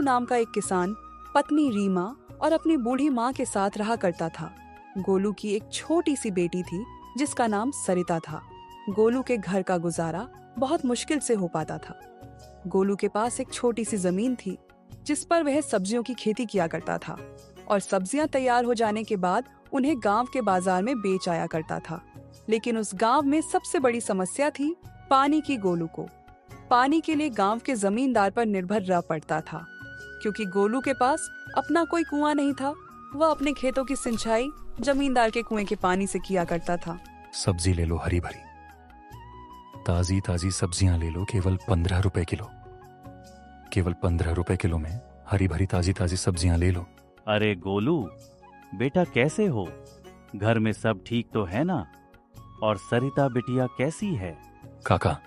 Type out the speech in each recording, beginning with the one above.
नाम का एक किसान पत्नी रीमा और अपनी बूढ़ी माँ के साथ रहा करता था। गोलू की एक छोटी सी बेटी थी जिसका नाम सरिता था। गोलू के घर का गुजारा बहुत मुश्किल से हो पाता था। गोलू के पास एक छोटी सी जमीन थी जिस पर वह सब्जियों की खेती किया करता था और सब्जियां तैयार हो जाने के बाद उन्हें गांव के बाजार में बेच आया करता था। लेकिन उस गांव में सबसे बड़ी समस्या थी पानी की। गोलू को पानी के लिए गांव के जमींदार पर निर्भर रह पड़ता था। क्योंकि गोलू के पास अपना कोई कुआं नहीं था, वह अपने खेतों की सिंचाई जमींदार के कुएं के पानी से किया करता था। सब्जी ले लो हरी भरी, ताजी ताजी सब्जियां ले लो, केवल 15 रुपए किलो। केवल 15 रुपए किलो में हरी भरी ताजी ताजी सब्जियां ले लो। अरे गोलू, बेटा कैसे हो? घर में सब ठीक तो है ना? और सरिता बिटिया कैसी है? काका,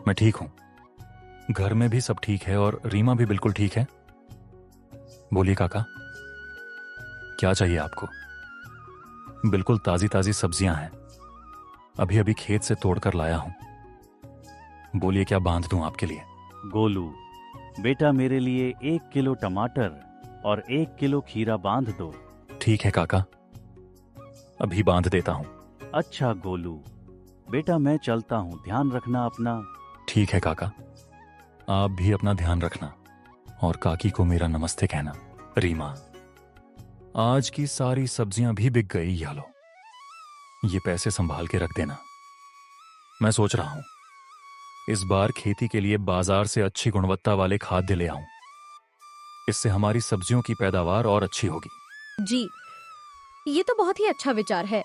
मैं ठीक हूं। घर में भी सब ठीक है और रीमा भी बिल्कुल ठीक है। बोलिए काका, क्या चाहिए आपको? बिल्कुल ताजी ताजी सब्जियां हैं, अभी अभी खेत से तोड़कर लाया हूं। बोलिए क्या बांध दूं आपके लिए? गोलू बेटा, मेरे लिए 1 किलो टमाटर और 1 किलो खीरा बांध दो। ठीक है काका, अभी बांध देता हूं। अच्छा गोलू बेटा, मैं चलता हूं, ध्यान रखना अपना। ठीक है काका, आप भी अपना ध्यान रखना और काकी को मेरा नमस्ते कहना। रीमा, आज की सारी सब्जियां भी बिक गई, या लो, ये पैसे संभाल के रख देना। मैं सोच रहा हूं इस बार खेती के लिए बाजार से अच्छी गुणवत्ता वाले खाद्य ले आऊं। इससे हमारी सब्जियों की पैदावार और अच्छी होगी। जी, ये तो बहुत ही अच्छा विचार है।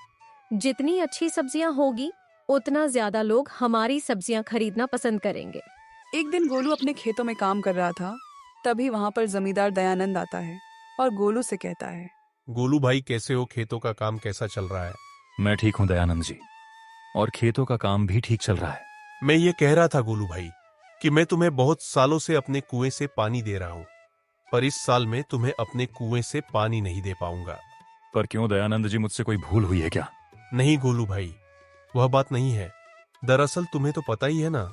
जितनी अच्छी सब्जियां होगी उतना ज्यादा लोग हमारी सब्जियां खरीदना पसंद करेंगे। एक दिन गोलू अपने खेतों में काम कर रहा था, तभी वहाँ पर जमींदार दयानंद आता है और गोलू से कहता है, गोलू भाई कैसे हो? खेतों का काम कैसा चल रहा है? मैं ठीक हूं दयानंद जी, और खेतों का काम भी ठीक चल रहा है। मैं ये कह रहा था गोलू भाई कि मैं तुम्हें बहुत सालों से अपने कुएं से पानी दे रहा हूं, पर इस साल में तुम्हें अपने कुएं से पानी नहीं दे पाऊंगा। पर क्यों दयानंद जी, मुझसे कोई भूल हुई है क्या? नहीं गोलू भाई, वह बात नहीं है। दरअसल तुम्हें तो पता ही है ना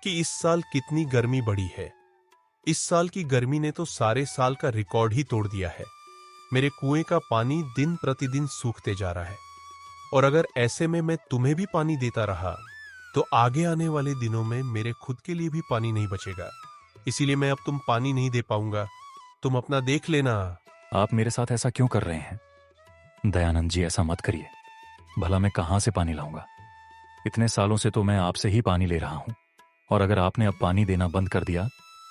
कि इस साल कितनी गर्मी बढ़ी है। इस साल की गर्मी ने तो सारे साल का रिकॉर्ड ही तोड़ दिया है। मेरे कुएं का पानी दिन प्रतिदिन सूखते जा रहा है, और अगर ऐसे में मैं तुम्हें भी पानी देता रहा तो आगे आने वाले दिनों में मेरे खुद के लिए भी पानी नहीं बचेगा। इसीलिए मैं अब तुम पानी नहीं दे पाऊंगा, तुम अपना देख लेना। आप मेरे साथ ऐसा क्यों कर रहे हैं? दयानंद जी, ऐसा मत करिए। भला मैं कहां से पानी लाऊंगा? इतने सालों से तो मैं आपसे ही पानी ले रहा हूं, और अगर आपने अब पानी देना बंद कर दिया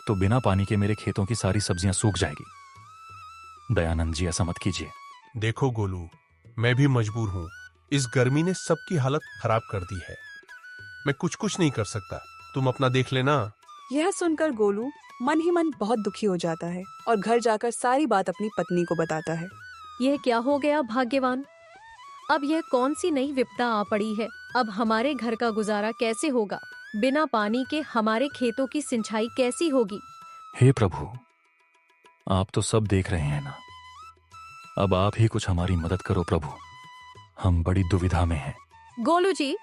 तो बिना पानी के मेरे खेतों की सारी सब्जियां सूख जाएगी। दयानंद जी, ऐसा मत कीजिए। देखो गोलू, मैं भी मजबूर हूं। इस गर्मी ने सबकी हालत खराब कर दी है। मैं कुछ नहीं कर सकता, तुम अपना देख लेना। यह सुनकर गोलू मन ही मन बहुत दुखी हो जाता है और घर जाकर सारी बात अपनी पत्नी को बताता है। यह क्या हो गया भाग्यवान? अब यह कौन सी नई विपदा आ पड़ी है? अब हमारे घर का गुजारा कैसे होगा? बिना पानी के हमारे खेतों की सिंचाई कैसी होगी? हे प्रभु, आप तो सब देख रहे हैं ना। अब आप ही कुछ हमारी मदद करो प्रभु, हम बड़ी दुविधा में हैं। गोलू जी,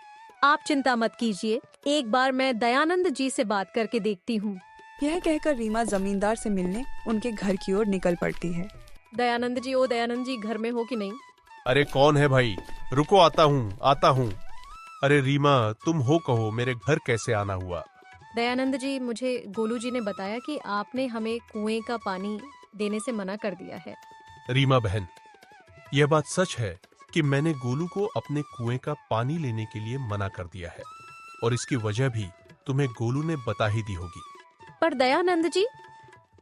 आप चिंता मत कीजिए, एक बार मैं दयानंद जी से बात करके देखती हूँ। यह कहकर रीमा जमींदार से मिलने उनके घर की ओर निकल पड़ती है। दयानंद जी, ओ दयानंद जी, घर में हो कि नहीं? अरे कौन है भाई? रुको, आता हूँ। अरे रीमा, तुम हो, कहो मेरे घर कैसे आना हुआ? दयानंद जी, मुझे गोलू जी ने बताया कि आपने हमें कुएं का पानी देने से मना कर दिया है। रीमा बहन, यह बात सच है कि मैंने गोलू को अपने कुएं का पानी लेने के लिए मना कर दिया है, और इसकी वजह भी तुम्हें गोलू ने बता ही दी होगी। पर दयानंद जी,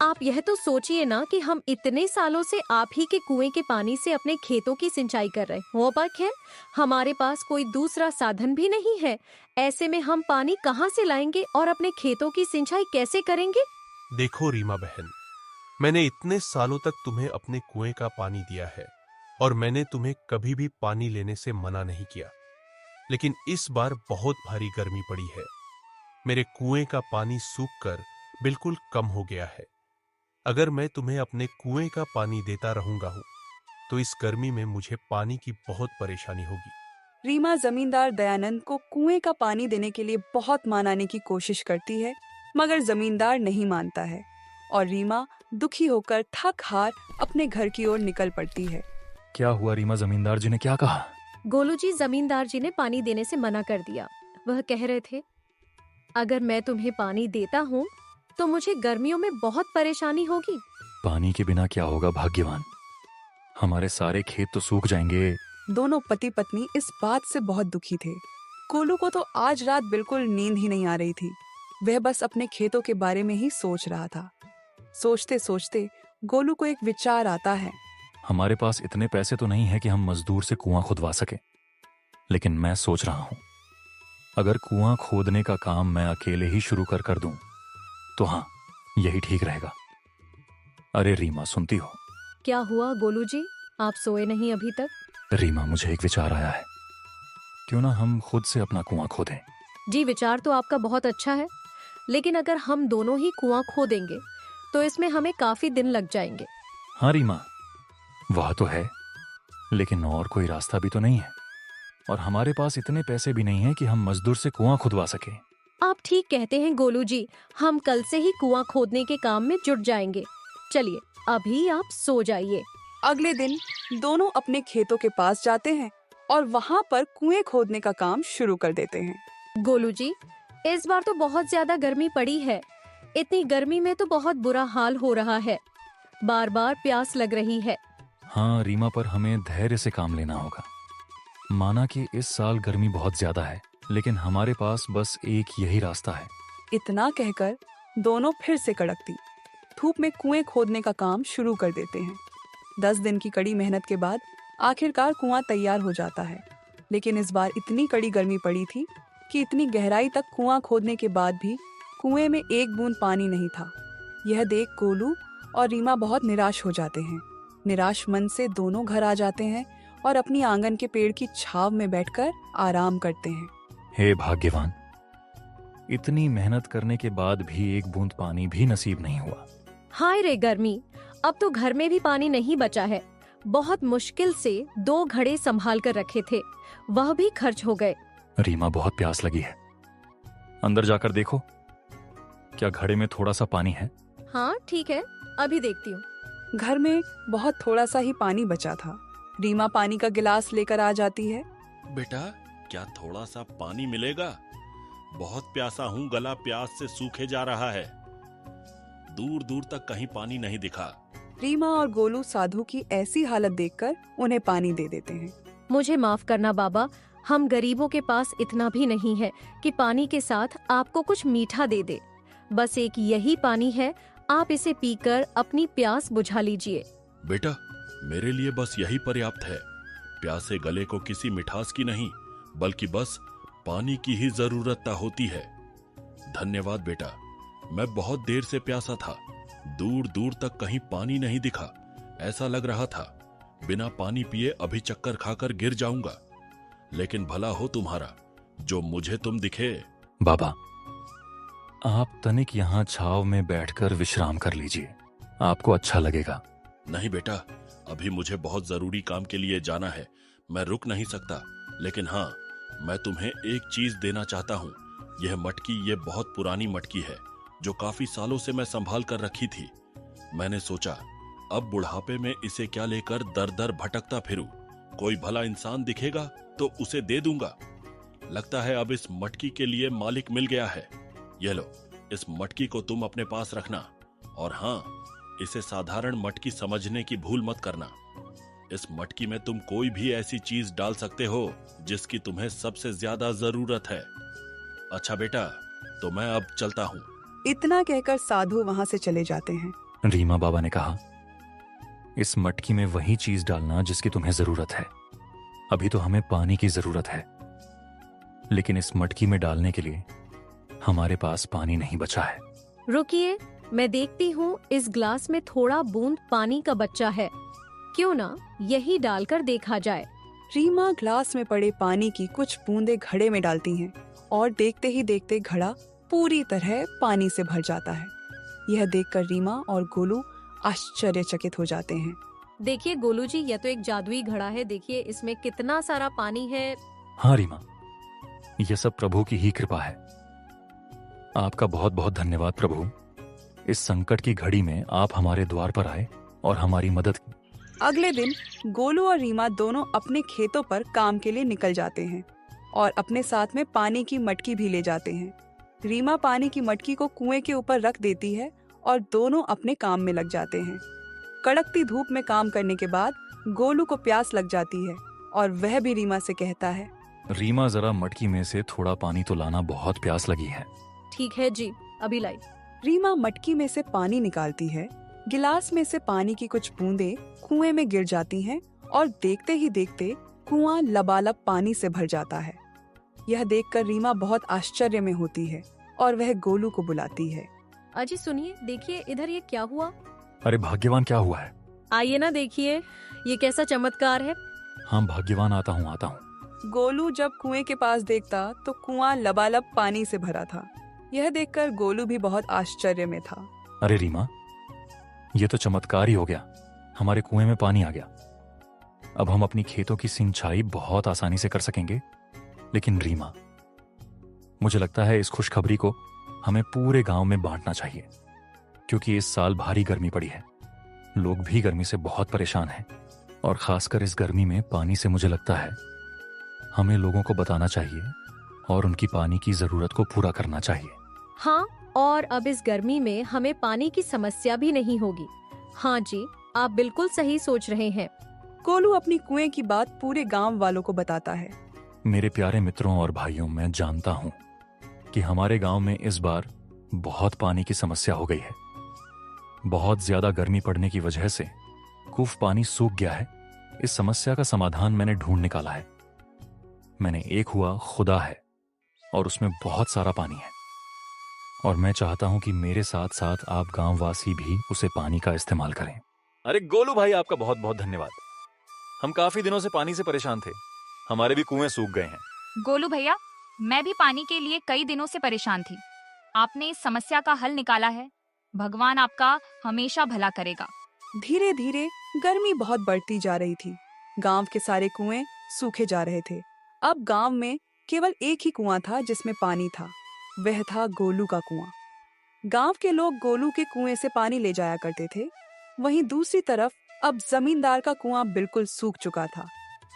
आप यह तो सोचिए ना कि हम इतने सालों से आप ही के कुएं के पानी से अपने खेतों की सिंचाई कर रहे हैं। वो बात है, हमारे पास कोई दूसरा साधन भी नहीं है। ऐसे में हम पानी कहाँ से लाएंगे और अपने खेतों की सिंचाई कैसे करेंगे? देखो रीमा बहन, मैंने इतने सालों तक तुम्हें अपने कुएं का पानी दिया है, और मैंने तुम्हें कभी भी पानी लेने से मना नहीं किया। लेकिन इस बार बहुत भारी गर्मी पड़ी है। मेरे कुएं का पानी सूखकर बिल्कुल कम हो गया है। अगर मैं तुम्हें अपने कुएं का पानी देता रहूंगा तो इस गर्मी में मुझे पानी की बहुत परेशानी होगी। रीमा जमींदार दयानंद को कुएं का पानी देने के लिए बहुत मनाने की कोशिश करती है, मगर जमींदार नहीं मानता है और रीमा दुखी होकर थक हार अपने घर की ओर निकल पड़ती है। क्या हुआ रीमा, जमींदार जी ने क्या कहा? गोलू जी, जमींदार जी ने पानी देने से मना कर दिया। वह कह रहे थे, अगर मैं तुम्हें पानी देता हूँ तो मुझे गर्मियों में बहुत परेशानी होगी। पानी के बिना क्या होगा भाग्यवान, हमारे सारे खेत तो सूख जाएंगे। दोनों पति पत्नी इस बात से बहुत दुखी थे। गोलू को तो आज रात बिल्कुल नींद ही नहीं आ रही थी। वह बस अपने खेतों के बारे में ही सोच रहा था। सोचते सोचते गोलू को एक विचार आता है। हमारे पास इतने पैसे तो नहीं है कि हम मजदूर से कुआं खुदवा सके, लेकिन मैं सोच रहा हूं, अगर कुआं खोदने का काम मैं अकेले ही शुरू कर दूं तो हाँ, यही ठीक रहेगा। अरे रीमा, सुनती हो? क्या हुआ गोलू जी, आप सोए नहीं अभी तक? रीमा, मुझे एक विचार आया है, क्यों ना हम खुद से अपना कुआं खोदें। जी, विचार तो आपका बहुत अच्छा है, लेकिन अगर हम दोनों ही कुआं खोदेंगे तो इसमें हमें काफी दिन लग जाएंगे। हाँ रीमा, वह तो है, लेकिन और कोई रास्ता भी तो नहीं है, और हमारे पास इतने पैसे भी नहीं है कि हम मजदूर से कुआं खुदवा सके। आप ठीक कहते हैं गोलू जी, हम कल से ही कुआं खोदने के काम में जुट जाएंगे। चलिए, अभी आप सो जाइए। अगले दिन दोनों अपने खेतों के पास जाते हैं और वहाँ पर कुएं खोदने का काम शुरू कर देते हैं। गोलू जी, इस बार तो बहुत ज्यादा गर्मी पड़ी है। इतनी गर्मी में तो बहुत बुरा हाल हो रहा है, बार बार प्यास लग रही है। हाँ रीमा, पर हमें धैर्य से काम लेना होगा। माना कि इस साल गर्मी बहुत ज्यादा है, लेकिन हमारे पास बस एक यही रास्ता है। इतना कहकर दोनों फिर से कड़कती धूप में कुएं खोदने का काम शुरू कर देते हैं। 10 दिन की कड़ी मेहनत के बाद आखिरकार कुआं तैयार हो जाता है, लेकिन इस बार इतनी कड़ी गर्मी पड़ी थी कि इतनी गहराई तक कुआं खोदने के बाद भी कुएं में एक बूंद पानी नहीं था। यह देख गोलू और रीमा बहुत निराश हो जाते हैं। निराश मन से दोनों घर आ जाते हैं और अपनी आंगन के पेड़ की छाव में बैठकर आराम करते हैं। हे भाग्यवान, इतनी मेहनत करने के बाद भी एक बूंद पानी भी नसीब नहीं हुआ। हाय रे गर्मी, अब तो घर में भी पानी नहीं बचा है। बहुत मुश्किल से 2 घड़े संभाल कर रखे थे, वह भी खर्च हो गए। रीमा, बहुत प्यास लगी है, अंदर जाकर देखो, क्या घड़े में थोड़ा सा पानी है? हाँ ठीक है, अभी देखती हूँ। घर में बहुत थोड़ा सा ही पानी बचा था। रीमा पानी का गिलास लेकर आ जाती है। बेटा, क्या थोड़ा सा पानी मिलेगा? बहुत प्यासा हूँ, गला प्यास से सूखे जा रहा है। दूर दूर तक कहीं पानी नहीं दिखा। रीमा और गोलू साधु की ऐसी हालत देखकर उन्हें पानी दे देते हैं। मुझे माफ करना बाबा, हम गरीबों के पास इतना भी नहीं है कि पानी के साथ आपको कुछ मीठा दे दे। बस एक यही पानी है, आप इसे पीकर अपनी प्यास बुझा लीजिए। बेटा, मेरे लिए बस यही पर्याप्त है। प्यासे गले को किसी मिठास की नहीं, बल्कि बस पानी की ही जरूरत होती है। धन्यवाद बेटा, मैं बहुत देर से प्यासा था। दूर दूर तक कहीं पानी नहीं दिखा। ऐसा लग रहा था बिना पानी पिए अभी चक्कर खाकर गिर जाऊंगा। लेकिन भला हो तुम्हारा, जो मुझे तुम दिखे। बाबा, आप तनिक यहाँ छाव में बैठकर विश्राम कर लीजिए, आपको अच्छा लगेगा। नहीं बेटा, अभी मुझे बहुत जरूरी काम के लिए जाना है, मैं रुक नहीं सकता। लेकिन हाँ, मैं तुम्हें एक चीज देना चाहता हूँ। यह मटकी, ये बहुत पुरानी मटकी है जो काफी सालों से मैं संभाल कर रखी थी। मैंने सोचा अब बुढ़ापे में इसे क्या लेकर दर दर भटकता फिरूं। कोई भला इंसान दिखेगा तो उसे दे दूंगा। लगता है अब इस मटकी के लिए मालिक मिल गया है। ये लो, इस मटकी को तुम अपने पास रखना। और हाँ, इसे साधारण मटकी समझने की भूल मत करना। इस मटकी में तुम कोई भी ऐसी चीज डाल सकते हो जिसकी तुम्हें सबसे ज्यादा जरूरत है। अच्छा बेटा, तो मैं अब चलता हूँ। इतना कहकर साधु वहाँ से चले जाते हैं। रीमा बाबा ने कहा, इस मटकी में वही चीज डालना जिसकी तुम्हें जरूरत है। अभी तो हमें पानी की जरूरत है, लेकिन इस मटकी में डालने के लिए हमारे पास पानी नहीं बचा है। रुकिए, मैं देखती हूँ इस ग्लास में थोड़ा बूंद पानी का बच्चा है, क्यों ना यही डालकर देखा जाए। रीमा ग्लास में पड़े पानी की कुछ बूंदें घड़े में डालती हैं और देखते ही देखते घड़ा पूरी तरह पानी से भर जाता है। यह देखकर रीमा और गोलू आश्चर्यचकित हो जाते हैं। देखिए गोलू जी, यह तो एक जादुई घड़ा है। देखिए इसमें कितना सारा पानी है। हाँ रीमा, यह सब प्रभु की ही कृपा है। आपका बहुत बहुत धन्यवाद प्रभु। इस संकट की घड़ी में आप हमारे द्वार पर आए और हमारी मदद की। अगले दिन गोलू और रीमा दोनों अपने खेतों पर काम के लिए निकल जाते हैं और अपने साथ में पानी की मटकी भी ले जाते हैं। रीमा पानी की मटकी को कुएं के ऊपर रख देती है और दोनों अपने काम में लग जाते हैं। कड़कती धूप में काम करने के बाद गोलू को प्यास लग जाती है और वह भी रीमा से कहता है, रीमा, जरा मटकी में से थोड़ा पानी तो लाना, बहुत प्यास लगी है। ठीक है जी, अभी लाई। रीमा मटकी में से पानी निकालती है। गिलास में से पानी की कुछ बूंदें कुएं में गिर जाती हैं और देखते ही देखते कुआं लबालब पानी से भर जाता है। यह देखकर रीमा बहुत आश्चर्य में होती है और वह गोलू को बुलाती है। अजी सुनिए, देखिए इधर ये क्या हुआ। अरे भाग्यवान, क्या हुआ है? आइए ना, देखिए ये कैसा चमत्कार है। हाँ भाग्यवान, आता हूँ। गोलू जब कुएं के पास देखता तो कुआं लबालब पानी से भरा था। यह देखकर गोलू भी बहुत आश्चर्य में था। अरे रीमा, ये तो चमत्कार ही हो गया। हमारे कुएं में पानी आ गया। अब हम अपनी खेतों की सिंचाई बहुत आसानी से कर सकेंगे। लेकिन रीमा, मुझे लगता है इस खुशखबरी को हमें पूरे गांव में बांटना चाहिए, क्योंकि इस साल भारी गर्मी पड़ी है। लोग भी गर्मी से बहुत परेशान हैं और खासकर इस गर्मी में पानी से मुझे लगता है हमें लोगों को बताना चाहिए और उनकी पानी की जरूरत को पूरा करना चाहिए। हाँ, और अब इस गर्मी में हमें पानी की समस्या भी नहीं होगी। हाँ जी, आप बिल्कुल सही सोच रहे हैं। गोलू अपनी कुएं की बात पूरे गांव वालों को बताता है। मेरे प्यारे मित्रों और भाइयों, मैं जानता हूं कि हमारे गांव में इस बार बहुत पानी की समस्या हो गई है। बहुत ज्यादा गर्मी पड़ने की वजह से कूफ पानी सूख गया है। इस समस्या का समाधान मैंने ढूंढ निकाला है। मैंने एक हुआ खुदा है और उसमें बहुत सारा पानी है, और मैं चाहता हूं कि मेरे साथ साथ आप गांववासी भी उसे पानी का इस्तेमाल करें। अरे गोलू भाई, आपका बहुत बहुत धन्यवाद। हम काफी दिनों से पानी से परेशान थे। हमारे भी कुएं सूख गए हैं। गोलू भैया, मैं भी पानी के लिए कई दिनों से परेशान थी। आपने इस समस्या का हल निकाला है। भगवान आपका हमेशा भला करेगा। धीरे धीरे गर्मी बहुत बढ़ती जा रही थी। गांव के सारे कुएं सूखे जा रहे थे। अब गांव में केवल एक ही कुआं था जिसमें पानी था। वह था गोलू का कुआं। गांव के लोग गोलू के कुएं से पानी ले जाया करते थे। वहीं दूसरी तरफ अब जमींदार का कुआं बिल्कुल सूख चुका था।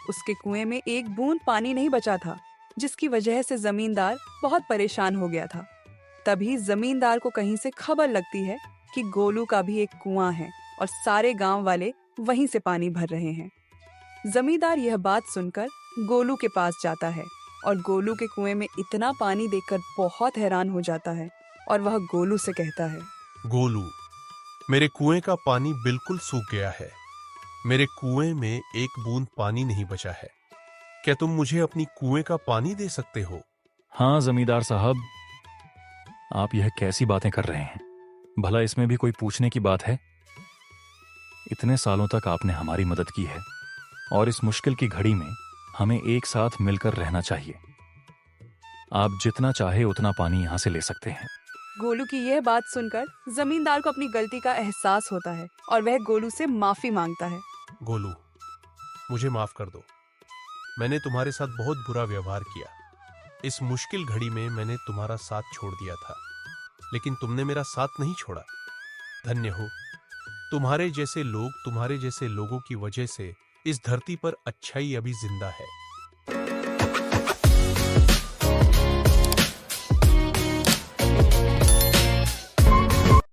उसके कुएं में एक बूंद पानी नहीं बचा था, जिसकी वजह से जमींदार बहुत परेशान हो गया था। तभी जमींदार को कहीं से खबर लगती है कि गोलू का भी एक कुआं है और सारे गांव वाले वहीं से पानी भर रहे हैं। जमींदार यह बात सुनकर गोलू के पास जाता है और गोलू के कुएं में इतना पानी देखकर बहुत हैरान हो जाता है और वह गोलू से कहता है, गोलू, मेरे कुएं का पानी बिल्कुल सूख गया है। मेरे कुएं में एक बूंद पानी नहीं बचा है। क्या तुम मुझे अपनी कुएं का पानी दे सकते हो? हाँ जमींदार साहब, आप यह कैसी बातें कर रहे हैं? भला इसमें भी कोई पूछने की बात है? इतने सालों तक आपने हमारी मदद की है और इस मुश्किल की घड़ी में हमें एक साथ मिलकर रहना चाहिए। आप जितना चाहे उतना पानी यहाँ से ले सकते हैं। गोलू की यह बात सुनकर जमींदार को अपनी गलती का एहसास होता है और वह गोलू से माफी मांगता है। गोलू, मुझे माफ कर दो। मैंने तुम्हारे साथ बहुत बुरा व्यवहार किया। इस मुश्किल घड़ी में मैंने तुम्हारा साथ छोड़ दिया था, लेकिन तुमने मेरा साथ नहीं छोड़ा। धन्य हो। तुम्हारे जैसे लोगों की वजह से इस धरती पर अच्छाई अभी जिंदा है।